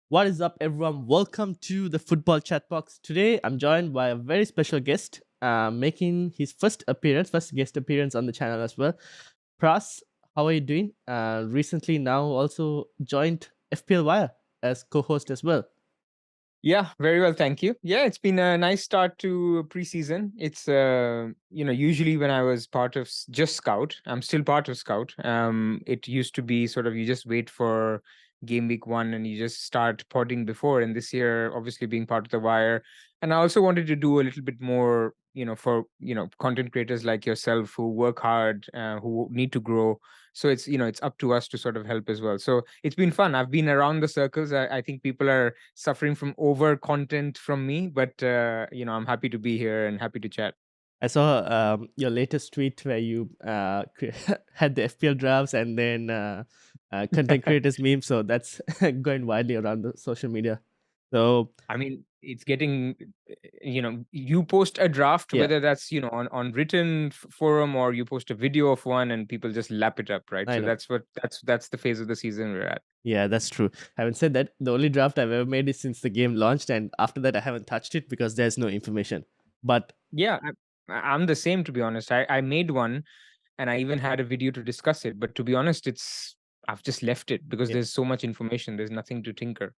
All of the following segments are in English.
What is up, everyone? Welcome to the Football Chatbox. Today, I'm joined by a very special guest, making his first guest appearance on the channel as well. Pras, how are you doing? Recently, now also joined FPL Wire as co-host as well. Yeah, very well, thank you. Yeah, it's been a nice start to preseason. It's usually when I was part of just Scout, I'm still part of Scout. It used to be sort of you just wait for game week 1 and you just start podding before. And this year, obviously being part of the Wire, and I also wanted to do a little bit more, for content creators like yourself who work hard, who need to grow. So it's up to us to sort of help as well. So it's been fun. I've been around the circles. I think people are suffering from over content from me, but I'm happy to be here and happy to chat. I saw your latest tweet where you had the FPL drafts and then content creators meme. So that's going widely around the social media. So I mean, it's getting, you post a draft, yeah, whether that's, on written forum or you post a video of one and people just lap it up, right? I So know. that's the phase of the season we're at. Yeah, that's true. Having said that, the only draft I've ever made is since the game launched, and after that, I haven't touched it because there's no information. But Yeah, I'm the same, to be honest. I made one and I even had a video to discuss it. But to be honest, I've just left it because yeah, there's so much information. There's nothing to tinker.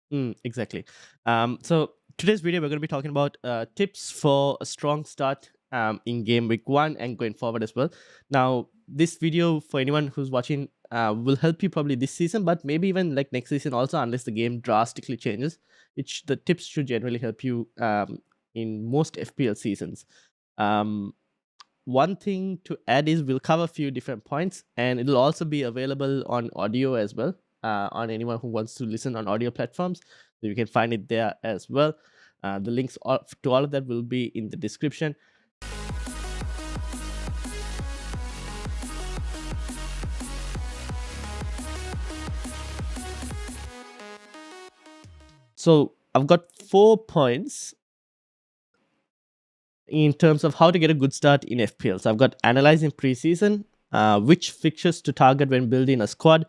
exactly. So today's video, we're going to be talking about tips for a strong start in game week 1 and going forward as well. Now, this video for anyone who's watching will help you probably this season, but maybe even like next season also, unless the game drastically changes. The tips should generally help you in most FPL seasons. Um, One thing to add is we'll cover a few different points, and it'll also be available on audio as well, on anyone who wants to listen on audio platforms. So you can find it there as well. The links to all of that will be in the description. So I've got 4 points in terms of how to get a good start in FPL. So I've got analyzing preseason, which fixtures to target when building a squad,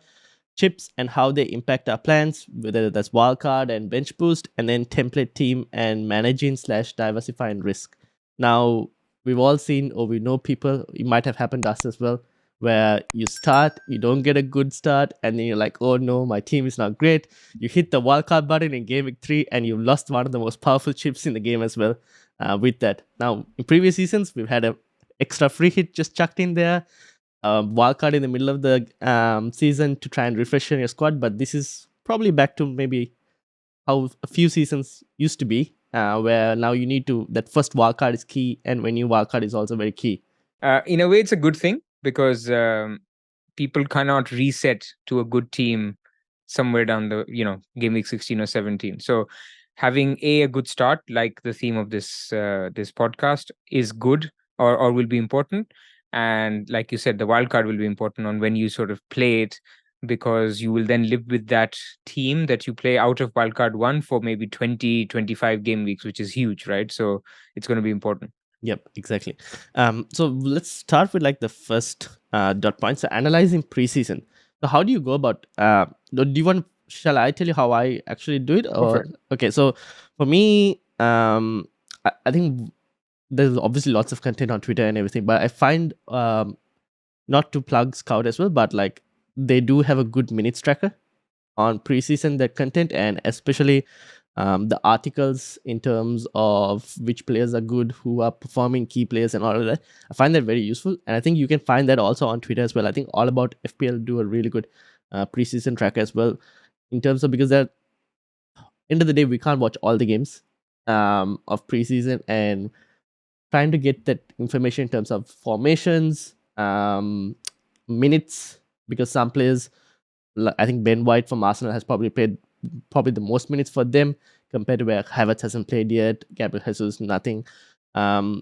chips and how they impact our plans, whether that's wildcard and bench boost, and then template team and managing / diversifying risk. Now, we've all seen or we know people, it might have happened to us as well, where you start, you don't get a good start, and then you're like, oh no, my team is not great. You hit the wildcard button in game week 3, and you've lost one of the most powerful chips in the game as well with that. Now, in previous seasons, we've had a extra free hit just chucked in there, wildcard in the middle of the season to try and refresh your squad, but this is probably back to maybe how a few seasons used to be, where now you need to, that first wildcard is key, and when you wildcard is also very key. In a way, it's a good thing because people cannot reset to a good team somewhere down the game week 16 or 17. So having a good start, like the theme of this podcast, is good or will be important. And like you said, the wild card will be important on when you sort of play it, because you will then live with that team that you play out of wildcard 1 for maybe 20-25 game weeks, which is huge, right? So it's going to be important. Yep, exactly. So let's start with like the first dot point. So analyzing preseason. So how do you go about? Do you want? Shall I tell you how I actually do it? Go for Or it. okay, so for me, I think there's obviously lots of content on Twitter and everything, but I find not to plug Scout as well, but like they do have a good minutes tracker on preseason that content, and especially the articles in terms of which players are good, who are performing, key players, and all of that. I find that very useful, and I think you can find that also on Twitter as well. I think All About FPL do a really good preseason tracker as well, in terms of, because at end of the day we can't watch all the games of preseason, and trying to get that information in terms of formations, minutes, because some players, I think Ben White from Arsenal has probably played the most minutes for them compared to where Havertz hasn't played yet, Gabriel Jesus nothing.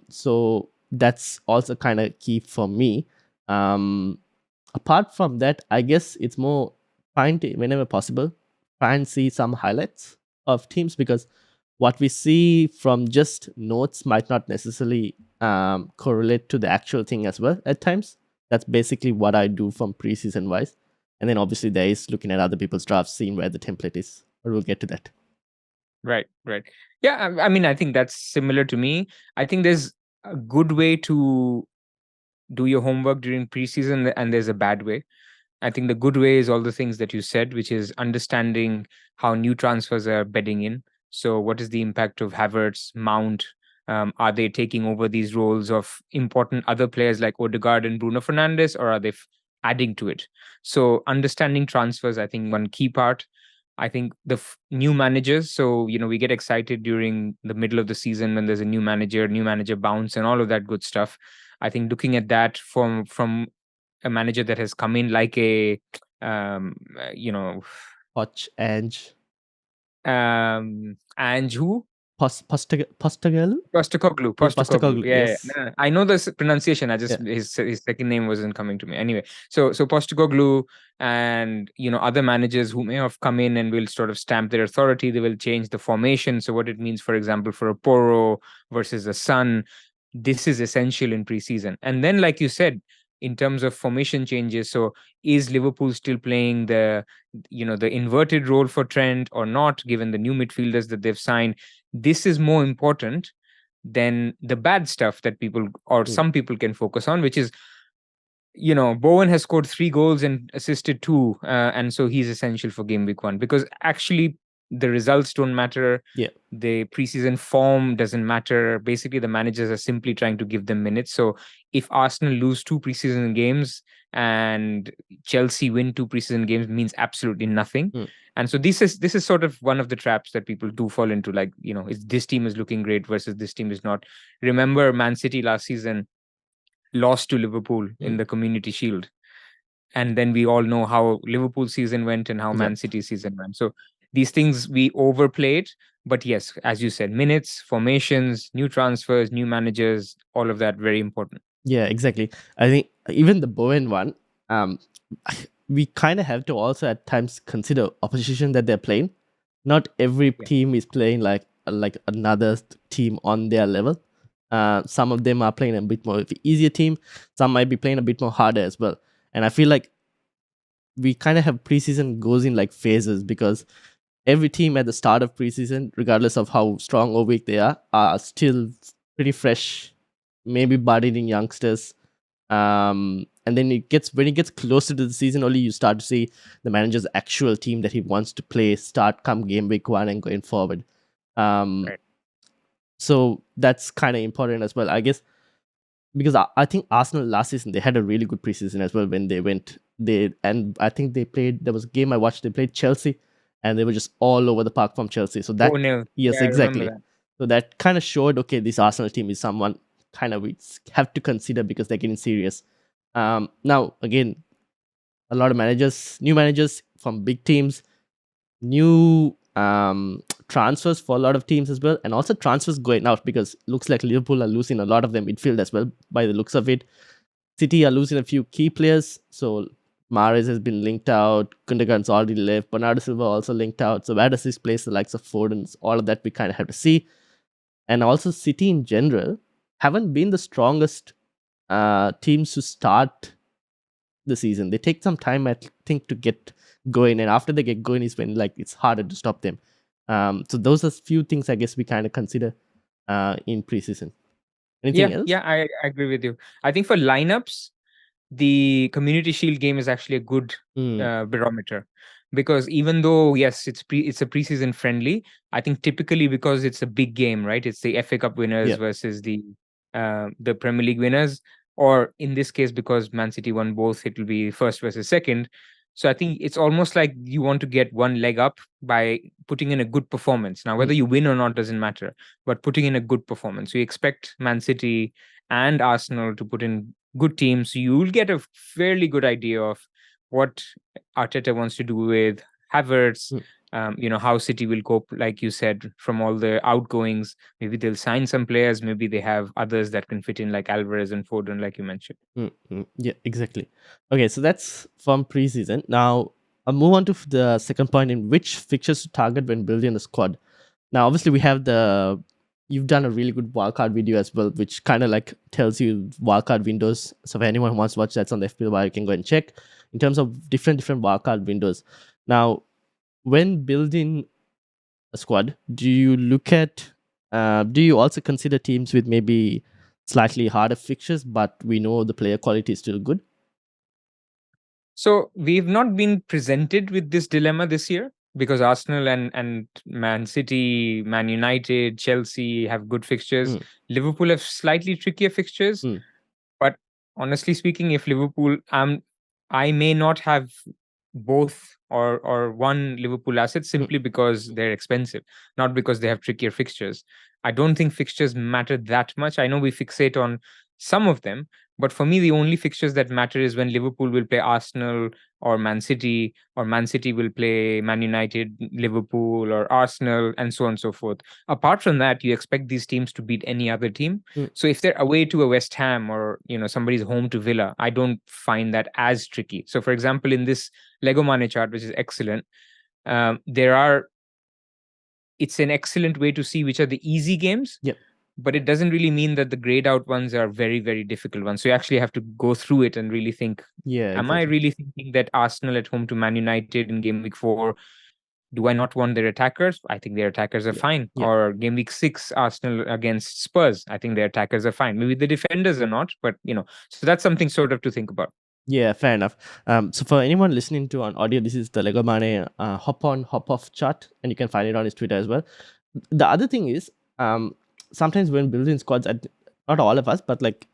So that's also kind of key for me. Apart from that, I guess it's more trying to, whenever possible, try and see some highlights of teams, because what we see from just notes might not necessarily correlate to the actual thing as well at times. That's basically what I do from preseason wise. And then obviously there is looking at other people's drafts, seeing where the template is. But we'll get to that. Right. Yeah, I mean, I think that's similar to me. I think there's a good way to do your homework during preseason, and there's a bad way. I think the good way is all the things that you said, which is understanding how new transfers are bedding in. So, what is the impact of Havertz, Mount? Are they taking over these roles of important other players like Odegaard and Bruno Fernandes, or are they adding to it? So, understanding transfers, I think, one key part. I think the new managers. So, we get excited during the middle of the season when there's a new manager bounce, and all of that good stuff. I think looking at that from a manager that has come in like a you know Poch, Ange, and who Postagel? Yeah, Postecoglou. Postacoglu, Yeah. yes. No, I know this pronunciation. I just Yeah. his second name wasn't coming to me. Anyway, so Postecoglou and other managers who may have come in and will sort of stamp their authority. They will change the formation. So what it means, for example, for a Poro versus a Sun, this is essential in preseason. And then, like you said, in terms of formation changes, so is Liverpool still playing the inverted role for Trent or not, given the new midfielders that they've signed? This is more important than the bad stuff that people or Mm. some people can focus on, which is, Bowen has scored 3 goals and assisted 2, and so he's essential for game week 1, because actually the results don't matter. Yeah. The preseason form doesn't matter. Basically, the managers are simply trying to give them minutes. So if Arsenal lose 2 preseason games and Chelsea win 2 preseason games, means absolutely nothing. Mm. And so this is sort of one of the traps that people do fall into. Like, this team is looking great versus this team is not. Remember, Man City last season lost to Liverpool in Mm. the Community Shield. And then we all know how Liverpool season went and how Yeah. Man City season went. So these things we overplayed. But yes, as you said, minutes, formations, new transfers, new managers, all of that very important. Yeah, exactly. I think even the Bowen one, um, we kind of have to also at times consider opposition that they're playing. Not every Yeah. team is playing like another team on their level. Some of them are playing a bit more of an easier team. Some might be playing a bit more harder as well. And I feel like we kind of have preseason goes in like phases, because every team at the start of preseason, regardless of how strong or weak they are still pretty fresh, maybe budding youngsters. And then when it gets closer to the season, only you start to see the manager's actual team that he wants to play start come game week 1 and going forward. Right. So that's kind of important as well, I guess, because I think Arsenal last season they had a really good preseason as well when they went and I think they played, there was a game I watched, they played Chelsea and they were just all over the park from Chelsea. So that 4-0. yes, Yeah, I remember exactly. that. So that kind of showed, okay, this Arsenal team is someone kind of we have to consider because they're getting serious. Now again, a lot of new managers from big teams, new transfers for a lot of teams as well, and also transfers going out, because looks like Liverpool are losing a lot of them midfield as well by the looks of it. City are losing a few key players, so Mahrez has been linked out, Gundogan's already left, Bernardo Silva also linked out, so where does this place the likes of Foden? All of that we kind of have to see. And also City in general haven't been the strongest teams to start the season. They take some time, I think, to get going, and after they get going is when like it's harder to stop them. So those are few things I guess we kind of consider in preseason. Anything else? Yeah, I agree with you. I think for lineups, the Community Shield game is actually a good Mm, barometer, because even though yes, it's a preseason friendly, I think typically because it's a big game, right? It's the FA Cup winners yeah. versus the Premier League winners, or in this case, because Man City won both, it will be first versus second. So I think it's almost like you want to get one leg up by putting in a good performance. Now, Mm, whether you win or not doesn't matter, but putting in a good performance. So you expect Man City and Arsenal to put in good teams. So you'll get a fairly good idea of what Arteta wants to do with Havertz, mm, how City will cope, like you said, from all the outgoings. Maybe they'll sign some players. Maybe they have others that can fit in, like Alvarez and Foden, like you mentioned. Yeah, exactly. Okay, so that's from preseason. Now I'll move on to the second point, in which fixtures to target when building the squad. Now, obviously, we have you've done a really good wildcard video as well, which kind of like tells you wildcard windows. So if anyone who wants to watch, that's on the FPL bar, you can go and check in terms of different wildcard windows. Now, when building a squad, do you look at? Do you also consider teams with maybe slightly harder fixtures, but we know the player quality is still good? So we've not been presented with this dilemma this year because Arsenal and Man City, Man United, Chelsea have good fixtures. Mm, Liverpool have slightly trickier fixtures. mm, But honestly speaking, if Liverpool, I may not have both or one Liverpool asset mm, simply because they're expensive, not because they have trickier fixtures. I don't think fixtures matter that much. I know we fixate on some of them, but for me, the only fixtures that matter is when Liverpool will play Arsenal or Man City will play Man United, Liverpool, or Arsenal, and so on and so forth. Apart from that, you expect these teams to beat any other team. mm. So if they're away to a West Ham or somebody's home to Villa, I don't find that as tricky. So for example, in this Lego Mane chart, which is excellent, there are it's an excellent way to see which are the easy games, Yep. but it doesn't really mean that the grayed out ones are very, very difficult ones. So you actually have to go through it and really think, Yeah, am I exactly. really thinking that Arsenal at home to Man United in game week 4, do I not want their attackers? I think their attackers are Yeah, fine. yeah. Or game week 6, Arsenal against Spurs. I think their attackers are fine. Maybe the defenders are not, but so that's something sort of to think about. Yeah, fair enough. So for anyone listening to on audio, this is the Lego Mane hop on, hop off chart, and you can find it on his Twitter as well. The other thing is, sometimes when building squads, not all of us, but like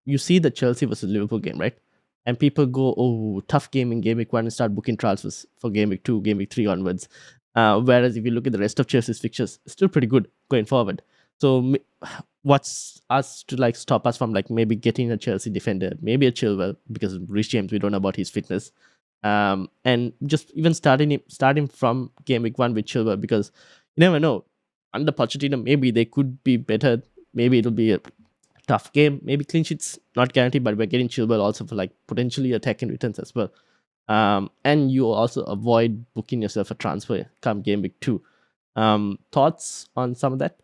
you see the Chelsea versus Liverpool game, right? And people go, "Oh, tough game in game week 1," and start booking transfers for game week 2, game week 3 onwards. Whereas if you look at the rest of Chelsea's fixtures, it's still pretty good going forward. So what's us to like stop us from like maybe getting a Chelsea defender, maybe a Chilwell, because Rich James, we don't know about his fitness, and just even starting from game week 1 with Chilwell, because you never know, under Pochettino maybe they could be better, maybe it'll be a tough game, maybe clean sheets not guaranteed, but we're getting Chilwell also for like potentially attacking returns as well. And you also avoid booking yourself a transfer come game week 2. Thoughts on some of that?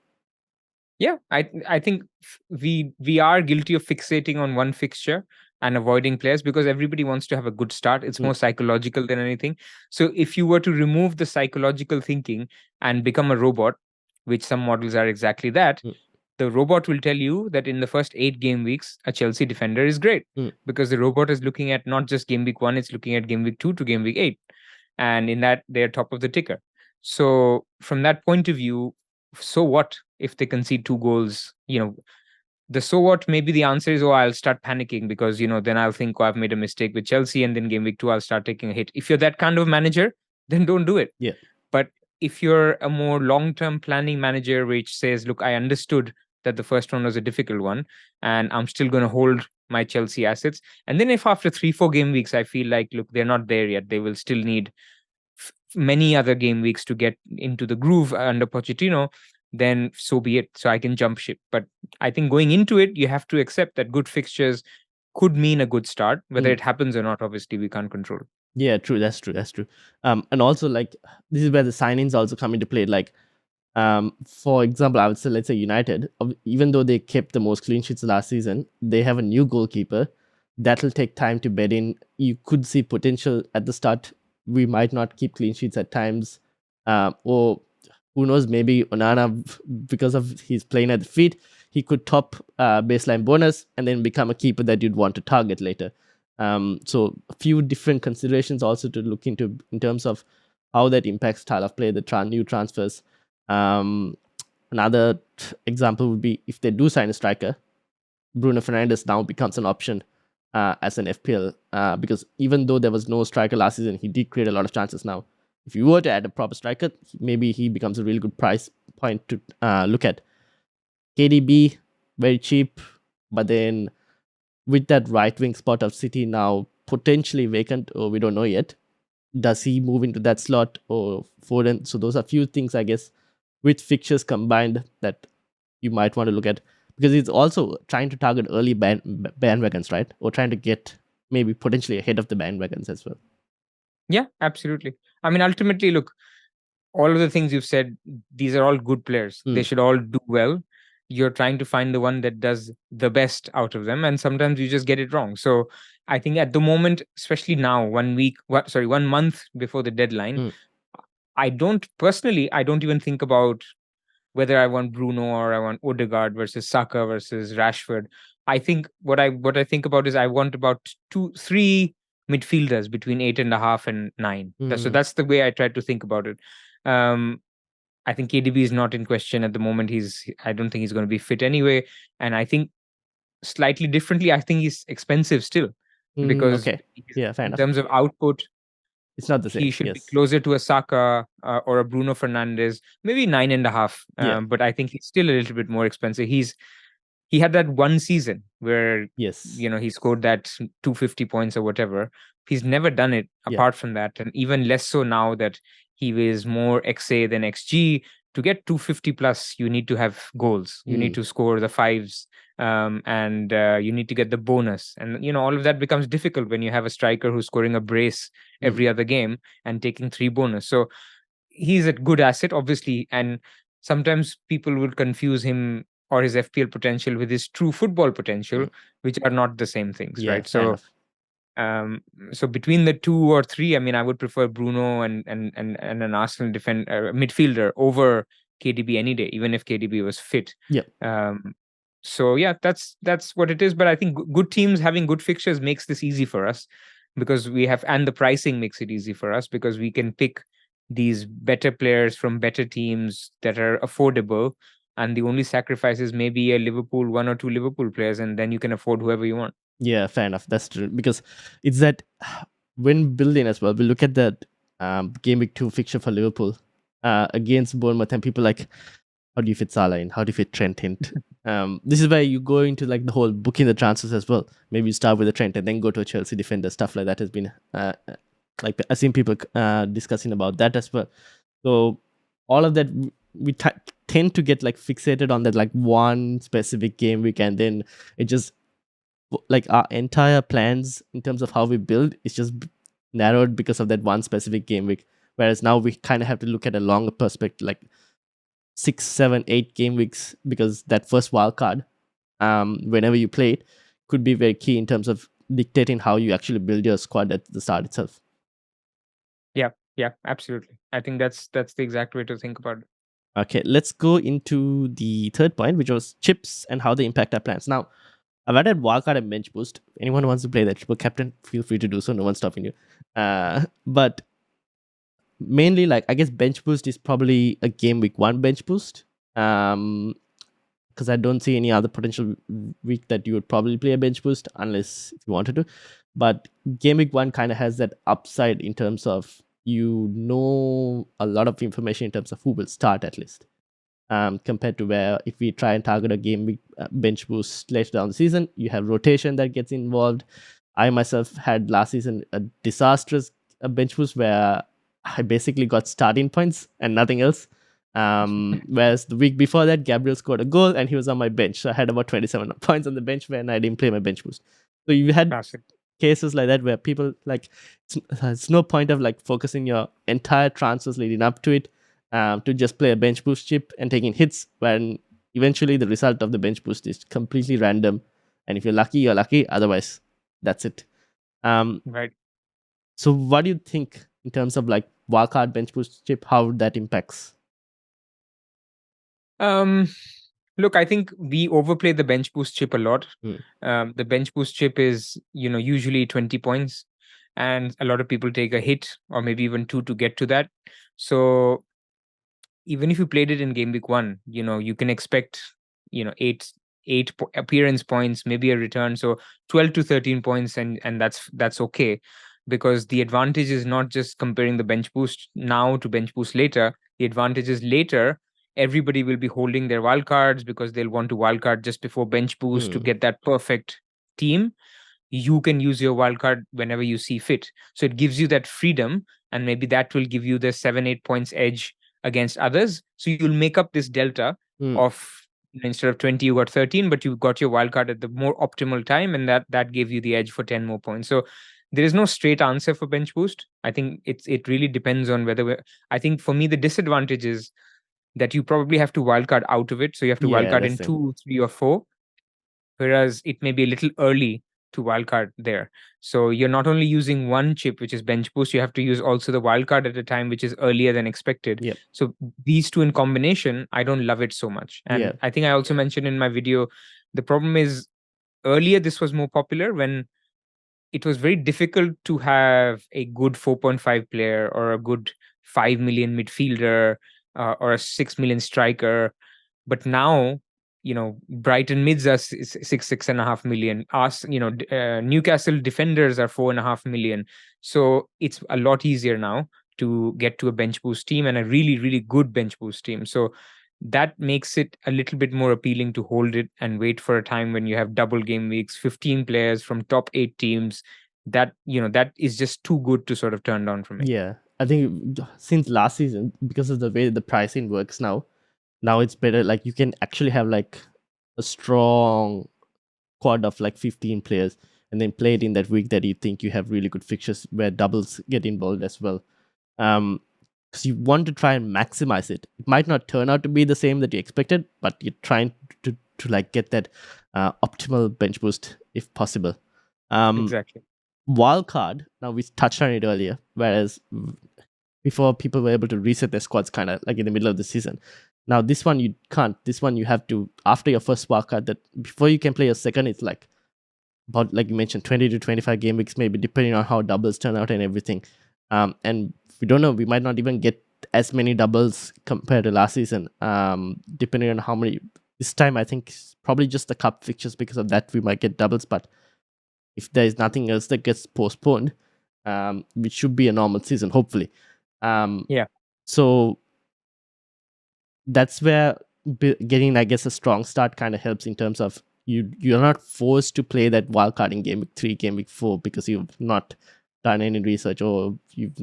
Yeah, I think we are guilty of fixating on one fixture and avoiding players because everybody wants to have a good start. It's Mm, more psychological than anything. So if you were to remove the psychological thinking and become a robot, which some models are exactly that, mm, the robot will tell you that in the first 8 game weeks, a Chelsea defender is great mm, because the robot is looking at not just game week 1, it's looking at game week 2 to game week 8. And in that, they're top of the ticker. So from that point of view, so what if they concede 2 goals? The so what, maybe the answer is, oh, I'll start panicking because, then I'll think, oh, I've made a mistake with Chelsea. And then game week 2, I'll start taking a hit. If you're that kind of manager, then don't do it. yeah. But if you're a more long-term planning manager, which says, look, I understood that the first one was a difficult one, and I'm still going to hold my Chelsea assets. And then if after 3-4 game weeks, I feel like, look, they're not there yet, they will still need many other game weeks to get into the groove under Pochettino, then so be it. So I can jump ship. But I think going into it, you have to accept that good fixtures could mean a good start. Whether Mm. it happens or not, obviously, we can't control. Yeah, true. That's true. That's true. And also like this is where the signings also come into play. Like, for example, I would say let's say United, even though they kept the most clean sheets last season, they have a new goalkeeper. That'll take time to bed in. You could see potential at the start. We might not keep clean sheets at times, or who knows? Maybe Onana, because of his playing at the feet, he could top baseline bonus and then become a keeper that you'd want to target later. So a few different considerations also to look into in terms of how that impacts style of play, the new transfers. Um, Another example would be if they do sign a striker, Bruno Fernandes now becomes an option as an FPL because even though there was no striker last season, he did create a lot of chances now. If you were to add a proper striker, maybe he becomes a really good price point to look at. KDB, very cheap, but then with that right wing spot of City now potentially vacant, or we don't know yet, does he move into that slot or Foden? So those are few things, I guess, with fixtures combined that you might want to look at, because it's also trying to target early bandwagons, right? Or trying to get maybe potentially ahead of the bandwagons as well. Yeah, absolutely. I mean, ultimately, look, all of the things you've said, these are all good players. They Mm, should all do well. You're trying to find the one that does the best out of them, and sometimes you just get it wrong. So I think at the moment, especially now, 1 month before the deadline, mm, I don't even think about whether I want Bruno or I want Odegaard versus Saka versus Rashford. I think what I think about is I want about 3 midfielders between 8.5 and 9. So Mm, that's the way I try to think about it. Um, I think KDB is not in question at the moment. I don't think he's going to be fit anyway. And I think slightly differently, I think he's expensive still because okay. Yeah, fair in enough. terms of output, It's not the he same. should be Yes. closer to a Saka or a Bruno Fernandes, maybe 9.5. Yeah. But I think he's still a little bit more expensive. He had that one season where Yes. he scored that 250 points or whatever. He's never done it Yeah. apart from that, and even less so now that he is more XA than XG. To get 250 plus, you need to have goals. You need Mm, to score the fives, and you need to get the bonus. And all of that becomes difficult when you have a striker who's scoring a brace mm, every other game and taking 3 bonus. So he's a good asset, obviously, and sometimes people would confuse him or his FPL potential with his true football potential, mm. which are not the same things, Yeah, right? fair So, enough. um, so between the 2 or 3, I mean, I would prefer Bruno and an Arsenal midfielder over KDB any day, even if KDB was fit. Yep. Um, so yeah, that's what it is. But I think good teams having good fixtures makes this easy for us because and the pricing makes it easy for us because we can pick these better players from better teams that are affordable. And the only sacrifice is maybe one or two Liverpool players, and then you can afford whoever you want. Yeah, fair enough. That's true. Because it's that when building as well, we look at that game week 2 fixture for Liverpool against Bournemouth, and people like, how do you fit Salah in? How do you fit Trent in? This is where you go into like the whole booking the transfers as well. Maybe you start with a Trent and then go to a Chelsea defender. Stuff like that has been like I've seen people discussing about that as well. So all of that we tend to get like fixated on that like one specific game week, and then it just like our entire plans in terms of how we build is just narrowed because of that one specific game week. Whereas now we kind of have to look at a longer perspective, like 6, 7, 8 game weeks, because that first wild card, whenever you play it, could be very key in terms of dictating how you actually build your squad at the start itself. Yeah, absolutely. I think that's the exact way to think about it. Okay, let's go into the third point, which was chips and how they impact our plans. Now, I've added wildcard and bench boost. Anyone who wants to play that triple captain, feel free to do so. No one's stopping you. But mainly, like I guess bench boost is probably a game week 1 bench boost. Because I don't see any other potential week that you would probably play a bench boost unless if you wanted to. But game week 1 kind of has that upside in terms of you know a lot of information in terms of who will start at least. Compared to where if we try and target a game week bench boost later down the season, you have rotation that gets involved. I myself had last season a disastrous bench boost where I basically got starting points and nothing else. Whereas the week before that, Gabriel scored a goal and he was on my bench. So I had about 27 points on the bench when I didn't play my bench boost. So you had Classic. cases like that where people like it's no point of like focusing your entire transfers leading up to it to just play a bench boost chip and taking hits when eventually the result of the bench boost is completely random. And if you're lucky, you're lucky. Otherwise, that's it. Right. So what do you think in terms of like wildcard bench boost chip, how that impacts? Look, I think we overplay the bench boost chip a lot. Mm. The bench boost chip is, usually 20 points, and a lot of people take a hit or maybe even 2 to get to that. So even if you played it in game week 1, you can expect, 8 appearance points, maybe a return. So 12 to 13 points, and that's okay, because the advantage is not just comparing the bench boost now to bench boost later. The advantage is later everybody will be holding their wild cards because they'll want to wild card just before bench boost to Mm. get that perfect team. You can use your wild card whenever you see fit. So it gives you that freedom, and maybe that will give you the 7-8 points edge against others. So you'll make up this delta Mm. of, instead of 20, you got 13, but you got your wild card at the more optimal time, and that gave you the edge for 10 more points. So there is no straight answer for bench boost. I think it really depends on I think for me, the disadvantage is that you probably have to wildcard out of it. So you have to Yeah, wildcard that's in the thing. 2, 3, or 4, whereas it may be a little early to wildcard there. So you're not only using one chip, which is bench boost, you have to use also the wildcard at a time which is earlier than expected. Yep. So these two in combination, I don't love it so much. Yeah. And I think I also mentioned in my video, the problem is earlier this was more popular when it was very difficult to have a good 4.5 player or a good 5 million midfielder or a 6 million striker. But now, Brighton mids are 6.5 million. Us, Newcastle defenders are 4.5 million. So it's a lot easier now to get to a bench boost team and a really, really good bench boost team. So that makes it a little bit more appealing to hold it and wait for a time when you have double game weeks, 15 players from top 8 teams. That is just too good to sort of turn down for me. Yeah, I think since last season, because of the way the pricing works now it's better. Like you can actually have like a strong squad of like 15 players and then play it in that week that you think you have really good fixtures where doubles get involved as well. Because you want to try and maximize it. It might not turn out to be the same that you expected, but you're trying to like get that optimal bench boost if possible. Exactly. Wildcard, now we touched on it earlier, whereas before people were able to reset their squads kind of like in the middle of the season. Now this one you can't. This one you have to, after your first wildcard, that before you can play your second, it's like about, like you mentioned, 20 to 25 game weeks, maybe depending on how doubles turn out and everything. And we don't know, we might not even get as many doubles compared to last season, depending on how many. This time I think probably just the cup fixtures, because of that we might get doubles, but if there is nothing else that gets postponed, which should be a normal season, hopefully. Yeah. So that's where getting, I guess, a strong start kind of helps in terms of you're not forced to play that wildcard in game week 3, game week 4 because you've not done any research, or you've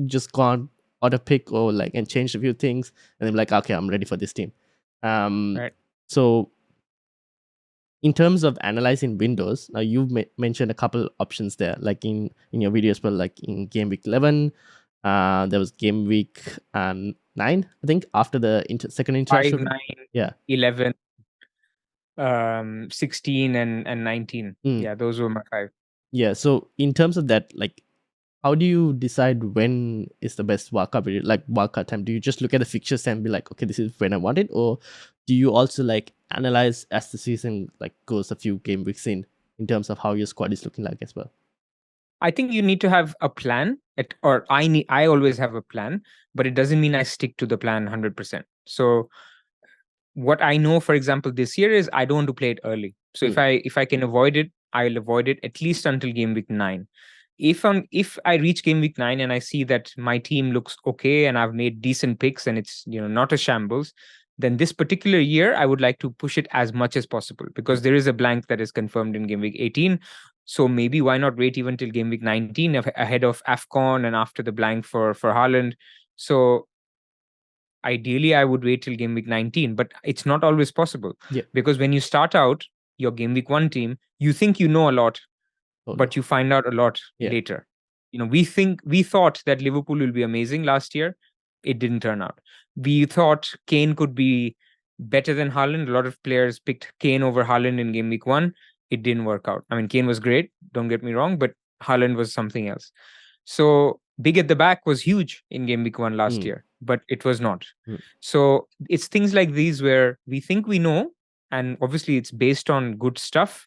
just gone auto pick or like and changed a few things and then like, okay, I'm ready for this team. Right. So in terms of analyzing windows, now you've mentioned a couple options there, like in your video as well, like in game week 11, there was game week 9, I think, after the second international. 5, 9, yeah, 11, 16 and 19. Yeah, those were my 5. Yeah, so in terms of that, like, how do you decide when is the best wildcard period, like wildcard time? Do you just look at the fixtures and be like, okay, this is when I want it, or do you also like analyze as the season like goes a few game weeks in terms of how your squad is looking like as well? I think you need to have a plan, I always have a plan, but it doesn't mean I stick to the plan 100%. So what I know, for example, this year is I don't want to play it early. So if I can avoid it, I'll avoid it at least until game week 9. If I reach game week 9 and I see that my team looks okay and I've made decent picks and it's not a shambles, then this particular year I would like to push it as much as possible, because there is a blank that is confirmed in game week 18. So maybe why not wait even till game week 19 ahead of AFCON and after the blank for Haaland. So ideally I would wait till game week 19, but it's not always possible. Yeah. Because when you start out your game week 1 team, you think you know a lot, but you find out a lot later. We thought that Liverpool will be amazing last year. It didn't turn out. We thought Kane could be better than Haaland. A lot of players picked Kane over Haaland in game week 1. It didn't work out. I mean, Kane was great, don't get me wrong, but Haaland was something else. So big at the back was huge in game week 1 last year, but it was not. So it's things like these where we think we know, and obviously it's based on good stuff,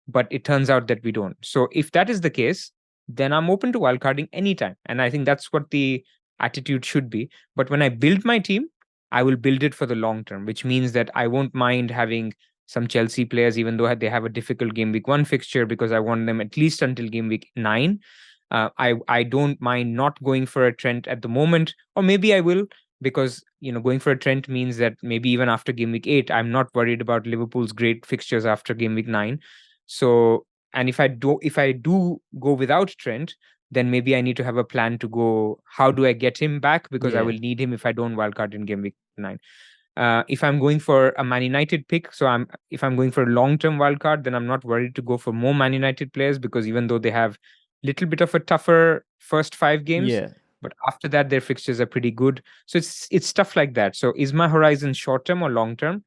but it turns out that we don't. So if that is the case, then I'm open to wildcarding anytime. And I think that's what the attitude should be. But when I build my team, I will build it for the long term, which means that I won't mind having some Chelsea players, even though they have a difficult game week 1 fixture, because I want them at least until game week 9. I don't mind not going for a Trent at the moment, or maybe I will, because going for a Trent means that maybe even after game week 8, I'm not worried about Liverpool's great fixtures after game week 9. So, and if I do go without Trent, then maybe I need to have a plan to go, how do I get him back? Because I will need him if I don't wildcard in game week 9. If I'm going for a Man United pick, if I'm going for a long-term wildcard, then I'm not worried to go for more Man United players, because even though they have little bit of a tougher first 5 games, but after that their fixtures are pretty good. So it's stuff like that. So is my horizon short term or long term?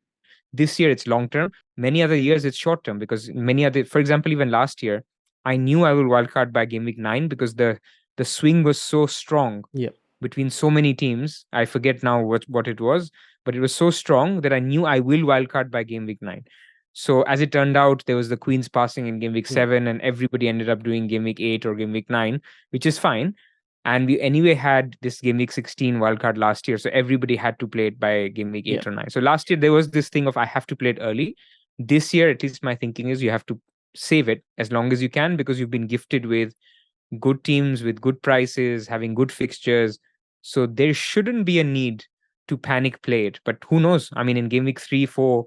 This year it's long term. Many other years it's short term, because for example, even last year, I knew I will wildcard by game week 9 because the swing was so strong Yeah. between so many teams. I forget now what it was, but it was so strong that I knew I will wildcard by game week 9. So as it turned out, there was the Queen's passing in game week 7, and everybody ended up doing game week 8 or game week 9, which is fine. And we anyway had this game week 16 wildcard last year, so everybody had to play it by game week 8 Yeah. or 9. So last year there was this thing of I have to play it early. This year, at least my thinking is you have to save it as long as you can, because you've been gifted with good teams with good prices, having good fixtures. So there shouldn't be a need to panic play it. But who knows? I mean, in game week 3, 4,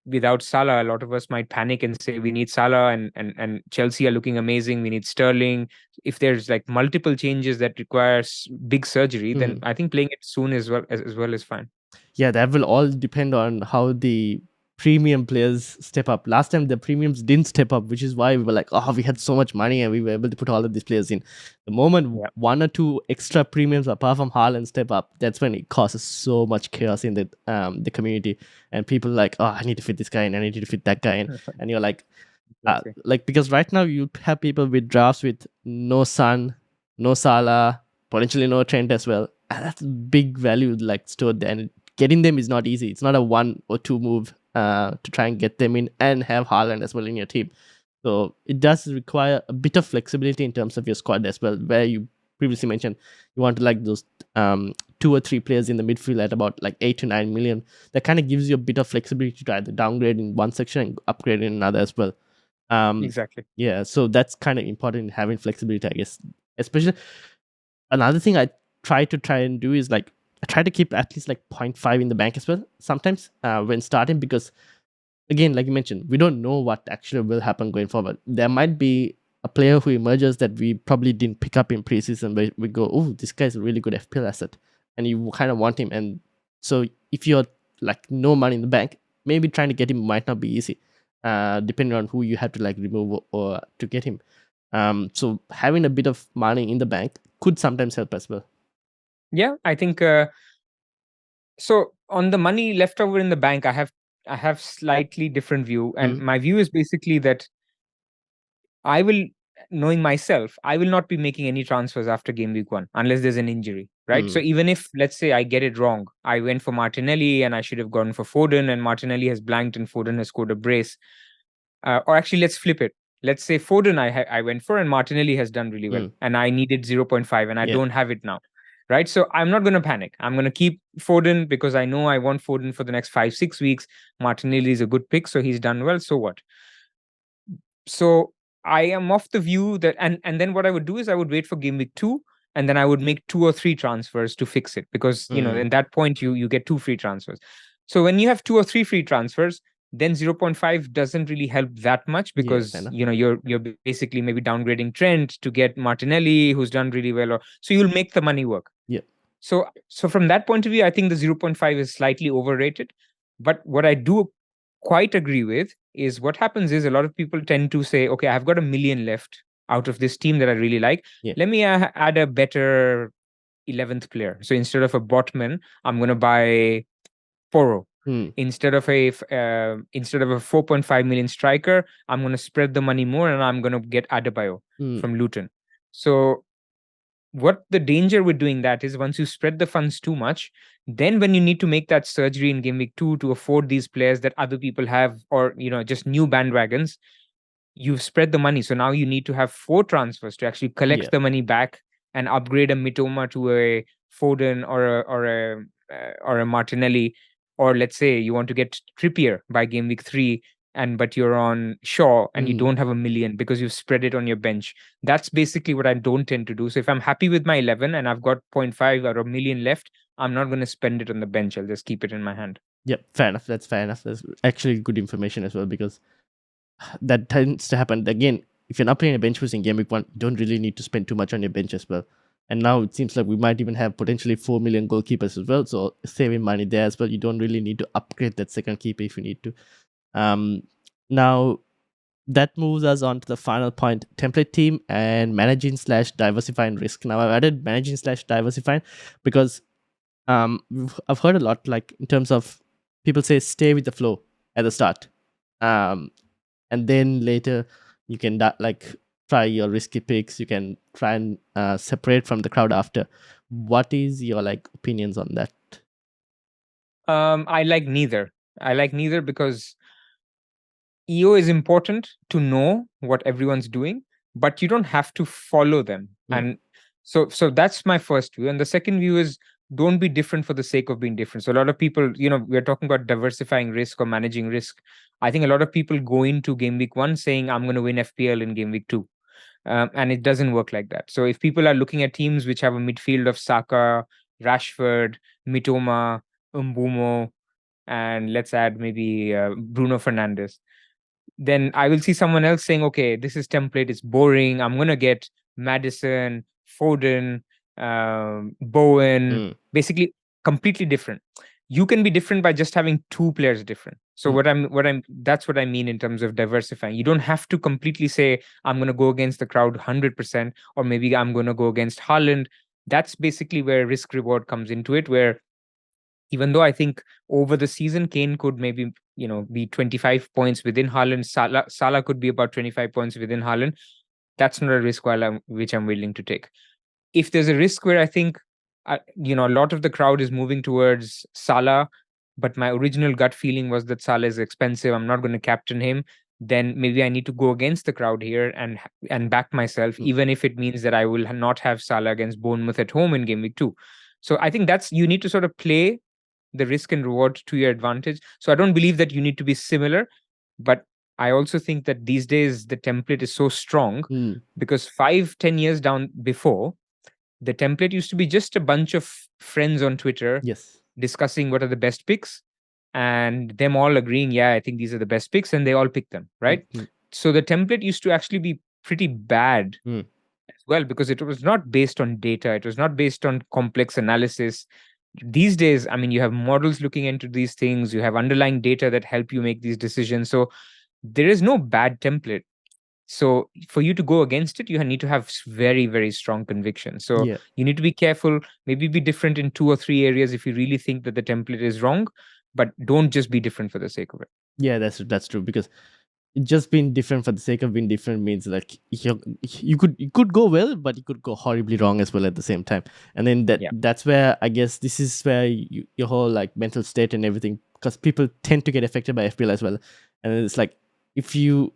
without Salah, a lot of us might panic and say we need Salah, and Chelsea are looking amazing. We need Sterling. If there's like multiple changes that requires big surgery, then I think playing it soon as well is fine. Yeah, that will all depend on how the premium players step up. Last time the premiums didn't step up, which is why we were like, oh, we had so much money and we were able to put all of these players in. The moment one or two extra premiums apart from Haaland step up, that's when it causes so much chaos in the community, and people like, oh, I need to fit this guy in, I need to fit that guy in, and you're like, because right now you have people with drafts with no Son, no Salah, potentially no Trent as well. And that's big value like stored there, and getting them is not easy. It's not a 1 or 2 move to try and get them in and have Haaland as well in your team. So it does require a bit of flexibility in terms of your squad as well, where you previously mentioned you want to like those 2 or 3 players in the midfield at about like 8 to 9 million. That kind of gives you a bit of flexibility to either downgrade in one section and upgrade in another as well. Exactly. Yeah, so that's kind of important, having flexibility, I guess. Especially another thing I try and do is like I try to keep at least like 0.5 in the bank as well sometimes when starting, because again, like you mentioned, we don't know what actually will happen going forward. There might be a player who emerges that we probably didn't pick up in preseason, where we go, oh, this guy's a really good FPL asset, and you kind of want him. And so if you're like no money in the bank, maybe trying to get him might not be easy, depending on who you have to like remove or to get him. So having a bit of money in the bank could sometimes help as well. Yeah, I think so. On the money left over in the bank, I have slightly different view, and my view is basically that I will, knowing myself, I will not be making any transfers after game week 1 unless there's an injury, right? So even if, let's say, I get it wrong, I went for Martinelli and I should have gone for Foden, and Martinelli has blanked and Foden has scored a brace. Or actually, let's flip it. Let's say Foden I went for and Martinelli has done really well, and I needed 0.5 and I don't have it now, right? So I'm not going to panic. I'm going to keep Foden because I know I want Foden for the next 5-6 weeks. Martinelli is a good pick, so he's done well. So what? So I am of the view that, and then what I would do is I would wait for game week 2, and then I would make 2 or 3 transfers to fix it, because in that point you get 2 free transfers. So when you have 2 or 3 free transfers, then 0.5 doesn't really help that much, because you're basically maybe downgrading Trent to get Martinelli, who's done really well, or so you'll make the money work. Yeah. So from that point of view, I think the 0.5 is slightly overrated. But what I do quite agree with is what happens is a lot of people tend to say, okay, I've got $1 million left out of this team that I really like. Let me add a better 11th player. So instead of a Botman, I'm going to buy Porro. Instead of a 4.5 million striker, I'm going to spread the money more and I'm going to get Adebayo from Luton. So what the danger with doing that is, once you spread the funds too much, then when you need to make that surgery in game week 2 to afford these players that other people have, or just new bandwagons, you've spread the money. So now you need to have 4 transfers to actually collect the money back and upgrade a Mitoma to a Foden or a Martinelli. Or let's say you want to get Trippier by game week 3, but you're on Shaw and you don't have $1 million because you've spread it on your bench. That's basically what I don't tend to do. So if I'm happy with my 11 and I've got 0.5 or $1 million left, I'm not going to spend it on the bench. I'll just keep it in my hand. Yep, fair enough. That's fair enough. That's actually good information as well, because that tends to happen. Again, if you're not playing a bench boost in game week 1, you don't really need to spend too much on your bench as well. And now it seems like we might even have potentially 4 million goalkeepers as well. So saving money there as well. You don't really need to upgrade that second keeper if you need to. Now, that moves us on to the final point, template team and managing/diversifying risk. Now, I've added managing/diversifying because I've heard a lot, like in terms of people say stay with the flow. at the start, and then later you can try your risky picks. You can try and separate from the crowd after. What is your opinions on that? I like neither. I like neither because EO is important to know what everyone's doing, but you don't have to follow them. Mm. And so that's my first view. And the second view is don't be different for the sake of being different. So a lot of people, we're talking about diversifying risk or managing risk. I think a lot of people go into game week 1 saying, I'm going to win FPL in game week 2. And it doesn't work like that. So if people are looking at teams which have a midfield of Saka, Rashford, Mitoma, Umbumo, and let's add maybe Bruno Fernandes, then I will see someone else saying, okay, this is template, it's boring. I'm going to get Madison, Foden, Bowen, basically completely different. You can be different by just having 2 players different. So that's what I mean in terms of diversifying. You don't have to completely say, I'm going to go against the crowd 100%, or maybe I'm going to go against Haaland. That's basically where risk reward comes into it, where even though I think over the season, Kane could maybe, be 25 points within Haaland. Salah could be about 25 points within Haaland. That's not a risk which I'm willing to take. If there's a risk where I think, a lot of the crowd is moving towards Salah, but my original gut feeling was that Salah is expensive, I'm not going to captain him, then maybe I need to go against the crowd here and back myself, even if it means that I will not have Salah against Bournemouth at home in game week 2. So I think you need to sort of play the risk and reward to your advantage. So I don't believe that you need to be similar, but I also think that these days the template is so strong because 5-10 years down before, the template used to be just a bunch of friends on Twitter discussing what are the best picks and them all agreeing, yeah, I think these are the best picks, and they all pick them, right? So the template used to actually be pretty bad as well because it was not based on data. It was not based on complex analysis. These days, I mean, you have models looking into these things, you have underlying data that help you make these decisions. So there is no bad template. So for you to go against it, you need to have very, very strong conviction. So you need to be careful, maybe be different in 2 or 3 areas if you really think that the template is wrong, but don't just be different for the sake of it. Yeah, that's true, because just being different for the sake of being different means like you could go well, but you could go horribly wrong as well at the same time. And then that's where I guess this is where your whole mental state and everything, because people tend to get affected by FPL as well. And it's like if you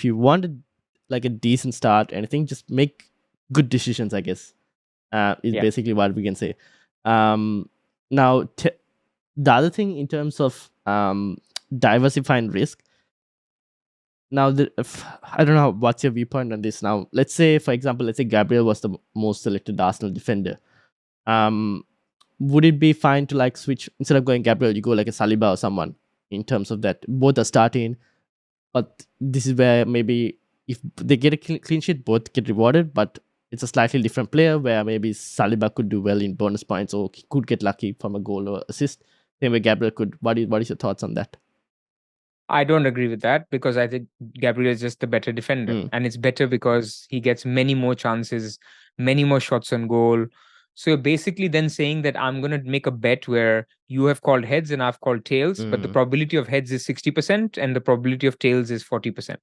wanted a decent start, anything, just make good decisions, I guess, is basically what we can say. Now the other thing in terms of diversifying risk. Now, I don't know what's your viewpoint on this. Now, let's say, for example, Gabriel was the most selected Arsenal defender. Would it be fine to switch, instead of going Gabriel, you go like a Saliba or someone, in terms of that both are starting, but this is where maybe if they get a clean sheet, both get rewarded, but it's a slightly different player where maybe Saliba could do well in bonus points or could get lucky from a goal or assist. Same way Gabriel could. What is your thoughts on that? I don't agree with that because I think Gabriel is just the better defender. And it's better because he gets many more chances, many more shots on goal. So you're basically then saying that I'm going to make a bet where you have called heads and I've called tails, but the probability of heads is 60% and the probability of tails is 40%.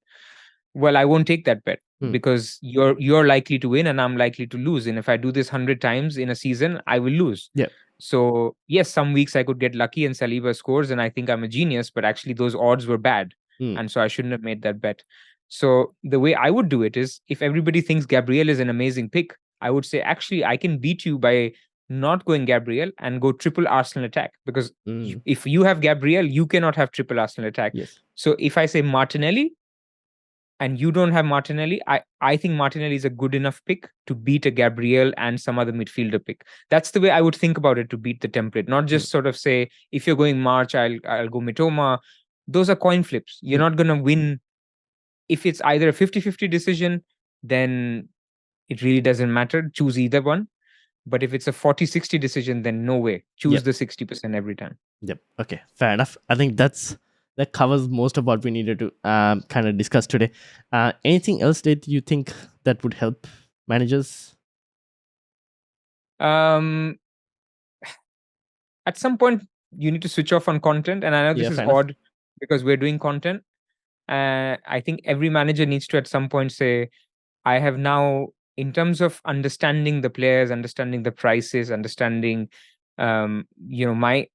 Well, I won't take that bet because you're likely to win and I'm likely to lose. And if I do this 100 times in a season, I will lose. Yeah. So yes, some weeks I could get lucky and Saliba scores and I think I'm a genius, but actually those odds were bad. And so I shouldn't have made that bet. So the way I would do it is, if everybody thinks Gabriel is an amazing pick, I would say, actually, I can beat you by not going Gabriel and go triple Arsenal attack. Because if you have Gabriel, you cannot have triple Arsenal attack. Yes. So if I say Martinelli, and you don't have Martinelli, I think Martinelli is a good enough pick to beat a Gabriel and some other midfielder pick. That's the way I would think about it to beat the template, not just sort of say, if you're going March, I'll go Mitoma. Those are coin flips. You're not going to win. If it's either a 50-50 decision, then it really doesn't matter. Choose either one. But if it's a 40-60 decision, then no way. Choose the 60% every time. Yep. Okay. Fair enough. I think that covers most of what we needed to kind of discuss today. Anything else that you think that would help managers? At some point, you need to switch off on content. And I know this is odd because we're doing content. I think every manager needs to at some point say, I have now, in terms of understanding the players, understanding the prices, understanding, my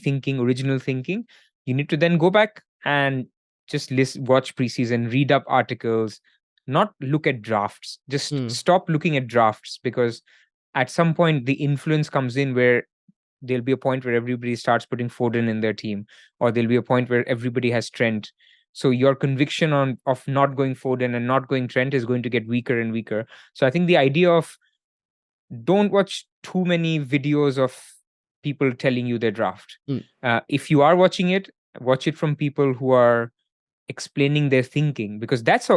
thinking, original thinking. You need to then go back and just watch preseason, read up articles, not look at drafts. Just stop looking at drafts, because at some point the influence comes in where there'll be a point where everybody starts putting Foden in their team, or there'll be a point where everybody has Trent. So your conviction of not going Foden and not going Trent is going to get weaker and weaker. So I think the idea of, don't watch too many videos of people telling you their draft. If you are watching it, watch it from people who are explaining their thinking, because that's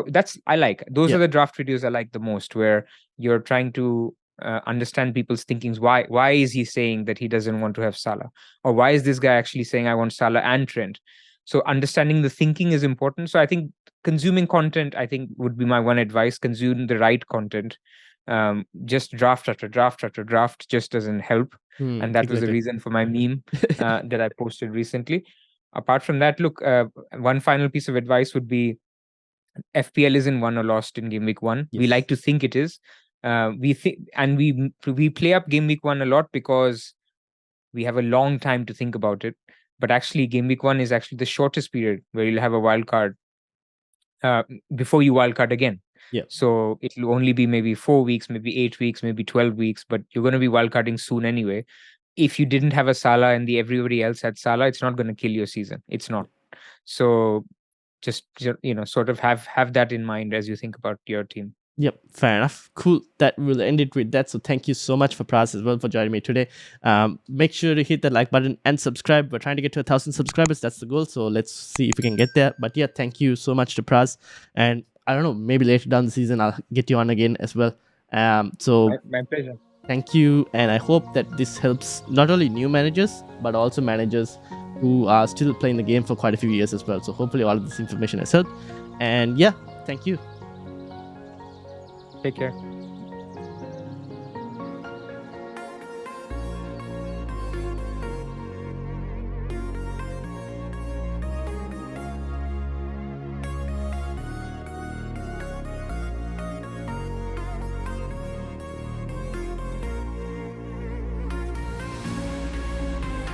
I like those are the draft videos I like the most, where you're trying to understand people's thinkings. Why is he saying that he doesn't want to have Salah, or why is this guy actually saying I want Salah and Trent? So understanding the thinking is important. So I think consuming content, I think, would be my one advice. Consume the right content. Just draft after draft after draft just doesn't help. And that was the reason for my meme that I posted recently. Apart from that, look, one final piece of advice would be, FPL isn't won or lost in game week 1. We like to think it is. We think, and we play up game week 1 a lot because we have a long time to think about it. But actually, game week 1 is actually the shortest period where you'll have a wild card before you wild card again. So it'll only be maybe 4 weeks, maybe 8 weeks, maybe 12 weeks, but you're going to be wild carding soon anyway. If you didn't have a Salah and everybody else had Salah, it's not going to kill your season. It's not. So just sort of have that in mind as you think about your team. Yep, fair enough. Cool. That will end it with that. So thank you so much for Pras as well for joining me today. Make sure to hit that like button and subscribe. We're trying to get to 1,000 subscribers. That's the goal. So let's see if we can get there. But yeah, thank you so much to Pras. And I don't know, maybe later down the season, I'll get you on again as well. So my pleasure. Thank you. And I hope that this helps not only new managers, but also managers who are still playing the game for quite a few years as well. So hopefully all of this information has helped. And yeah, thank you. Take care.